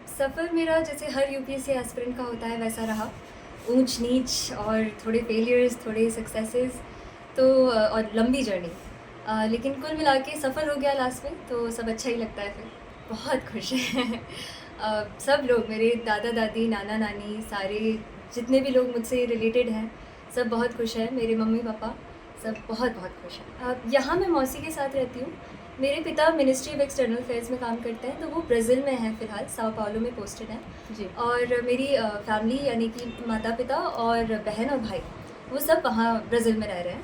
सफ़र मेरा जैसे हर UPSC aspirant का होता है वैसा रहा। ऊंच नीच और थोड़े फेलियर्स, थोड़े सक्सेसेस, तो और लंबी जर्नी। लेकिन कुल मिला के सफ़र हो गया लास्ट में, तो सब अच्छा ही लगता है फिर। बहुत खुश हैं। सब लोग, मेरे दादा दादी, नाना नानी, सारे जितने भी लोग मुझसे रिलेटेड हैं, सब बहुत खुश हैं। मेरे मम्मी पापा सब बहुत बहुत खुश हैं। यहाँ मैं मौसी के साथ रहती हूँ। मेरे पिता मिनिस्ट्री ऑफ एक्सटर्नल अफेयर्स में काम करते हैं, तो वो ब्राज़ील में हैं फ़िलहाल, साओ पाउलो में पोस्टेड हैं। जी। और मेरी फैमिली यानी कि माता पिता और बहन और भाई, वो सब वहाँ ब्राज़ील में रह रहे हैं।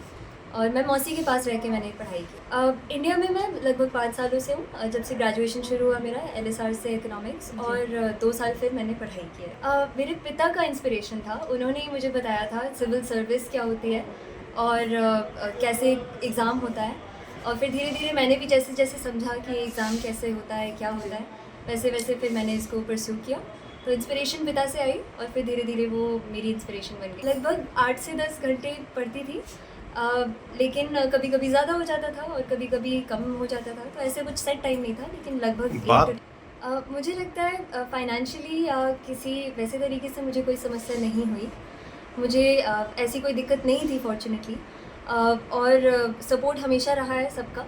और मैं मौसी के पास रह के मैंने पढ़ाई की। इंडिया में मैं लगभग 5 सालों से हूँ, जब से ग्रेजुएशन शुरू हुआ मेरा LSR से इकोनॉमिक्स, और 2 साल फिर मैंने पढ़ाई की है। मेरे पिता का इंस्पिरेशन था, उन्होंने ही मुझे बताया था सिविल सर्विस क्या होती है और कैसे एग्ज़ाम होता है। और फिर धीरे धीरे मैंने भी जैसे जैसे समझा कि एग्ज़ाम कैसे होता है, क्या होता है, वैसे वैसे फिर मैंने इसको परस्यू किया। तो इंस्पिरेशन पिता से आई और फिर धीरे धीरे वो मेरी इंस्पिरेशन बन गई। लगभग 8 से 10 घंटे पढ़ती थी, लेकिन कभी कभी ज़्यादा हो जाता था और कभी कभी कम हो जाता था, तो ऐसे कुछ सेट टाइम नहीं था, लेकिन लगभग मुझे लगता है फाइनेंशियली या किसी वैसे तरीके से मुझे कोई समस्या नहीं हुई। मुझे ऐसी कोई दिक्कत नहीं थी फॉर्चुनेटली, और सपोर्ट हमेशा रहा है सबका।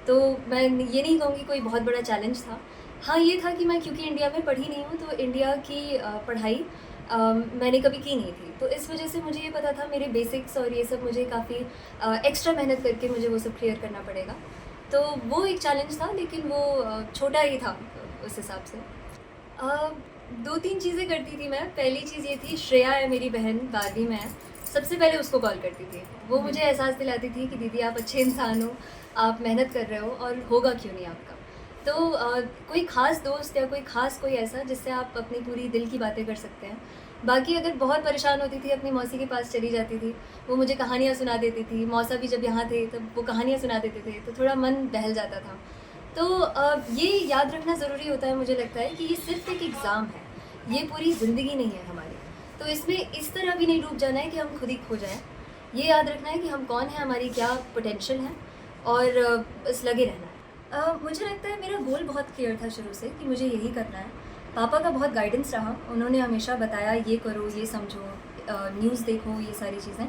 तो मैं ये नहीं कहूँगी कोई बहुत बड़ा चैलेंज था। हाँ, ये था कि मैं क्योंकि इंडिया में पढ़ी नहीं हूँ, तो इंडिया की पढ़ाई मैंने कभी की नहीं थी, तो इस वजह से मुझे ये पता था मेरे बेसिक्स और ये सब मुझे काफ़ी एक्स्ट्रा मेहनत करके मुझे वो सब क्लियर करना पड़ेगा। तो वो एक चैलेंज था, लेकिन वो छोटा ही था उस हिसाब से। 2-3 चीज़ें करती थी मैं। पहली चीज़ ये थी, श्रेया है मेरी बहन, 12वीं में है, सबसे पहले उसको कॉल करती थी। वो मुझे एहसास दिलाती थी कि दीदी आप अच्छे इंसान हो, आप मेहनत कर रहे हो और होगा क्यों नहीं आपका। तो कोई ख़ास दोस्त या कोई ख़ास कोई ऐसा जिससे आप अपनी पूरी दिल की बातें कर सकते हैं। बाकी अगर बहुत परेशान होती थी, अपनी मौसी के पास चली जाती थी, वो मुझे कहानियाँ सुना देती थी। मौसा भी जब यहाँ थे तब वो कहानियाँ सुना देते थे, तो थोड़ा मन बहल जाता था। तो ये याद रखना ज़रूरी होता है, मुझे लगता है कि ये सिर्फ़ एक एग्ज़ाम है, ये पूरी ज़िंदगी नहीं है हमारी। तो इसमें इस तरह भी नहीं डूब जाना है कि हम खुद ही खो जाएँ। ये याद रखना है कि हम कौन हैं, हमारी क्या पोटेंशियल है, और बस लगे रहना है। मुझे लगता है मेरा गोल बहुत क्लियर था शुरू से कि मुझे यही करना है। पापा का बहुत गाइडेंस रहा, उन्होंने हमेशा बताया ये करो, ये समझो, न्यूज़ देखो, ये सारी चीज़ें।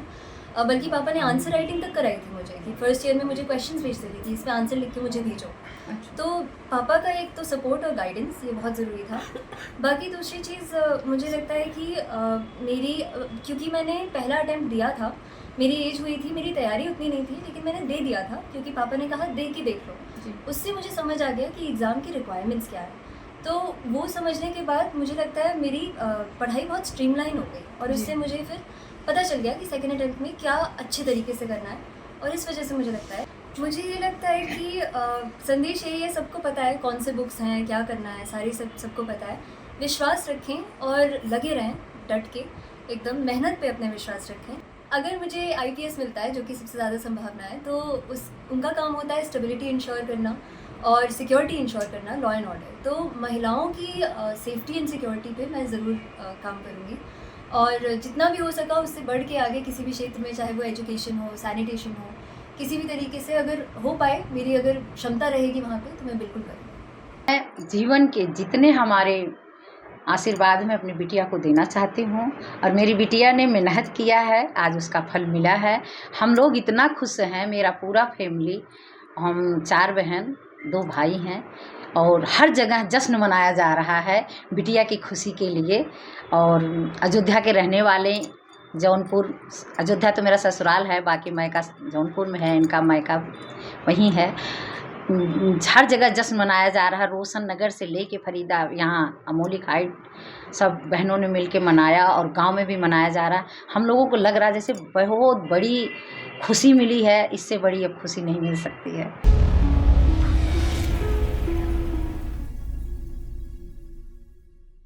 बल्कि पापा ने आंसर राइटिंग तक कराई थी मुझे, कि फर्स्ट ईयर में मुझे क्वेश्चंस भेजते थे कि इस पे आंसर लिख के मुझे भेजो। तो पापा का एक तो सपोर्ट और गाइडेंस ये बहुत ज़रूरी था। बाकी दूसरी चीज़ मुझे लगता है कि क्योंकि मैंने पहला अटैम्प्ट दिया था, मेरी एज हुई थी, मेरी तैयारी उतनी नहीं थी, लेकिन मैंने दे दिया था क्योंकि पापा ने कहा दे के देख लो। उससे मुझे समझ आ गया कि एग्ज़ाम की रिक्वायरमेंट्स क्या है। तो वो समझने के बाद मुझे लगता है मेरी पढ़ाई बहुत स्ट्रीमलाइन हो गई, और उससे मुझे फिर पता चल गया कि सेकेंड अटैम्प्ट में क्या अच्छे तरीके से करना है। और इस वजह से मुझे ये लगता है कि संदेश यही है, सबको पता है कौन से बुक्स हैं, क्या करना है, सारी सबको पता है। विश्वास रखें और लगे रहें, डट के एकदम मेहनत पे अपने विश्वास रखें। अगर मुझे IPS मिलता है, जो कि सबसे ज़्यादा संभावना है, तो उनका काम होता है स्टेबिलिटी इंश्योर करना और सिक्योरिटी इंश्योर करना, लॉ एंड ऑर्डर। तो महिलाओं की सेफ्टी एंड सिक्योरिटी पे मैं ज़रूर काम करूँगी, और जितना भी हो सका उससे बढ़ के आगे किसी भी क्षेत्र में, चाहे वो एजुकेशन हो, सैनिटेशन हो, किसी भी तरीके से अगर हो पाए, मेरी अगर क्षमता रहेगी वहाँ पे, तो मैं बिल्कुल करूँगी। मैं जीवन के जितने हमारे आशीर्वाद में अपनी बिटिया को देना चाहती हूँ, और मेरी बिटिया ने मेहनत किया है, आज उसका फल मिला है। हम लोग इतना खुश हैं, मेरा पूरा फैमिली, हम 4 बहन 2 भाई हैं, और हर जगह जश्न मनाया जा रहा है बिटिया की खुशी के लिए। और अयोध्या के रहने वाले, जौनपुर, अयोध्या तो मेरा ससुराल है, बाकी मायका जौनपुर में है, इनका मायका वहीं है। हर जगह जश्न मनाया जा रहा है, रोशन नगर से लेके फरीदा, यहाँ अमोलिक हाइट, सब बहनों ने मिलके मनाया, और गांव में भी मनाया जा रहा है। हम लोगों को लग रहा है जैसे बहुत बड़ी खुशी मिली है, इससे बड़ी अब खुशी नहीं मिल सकती है।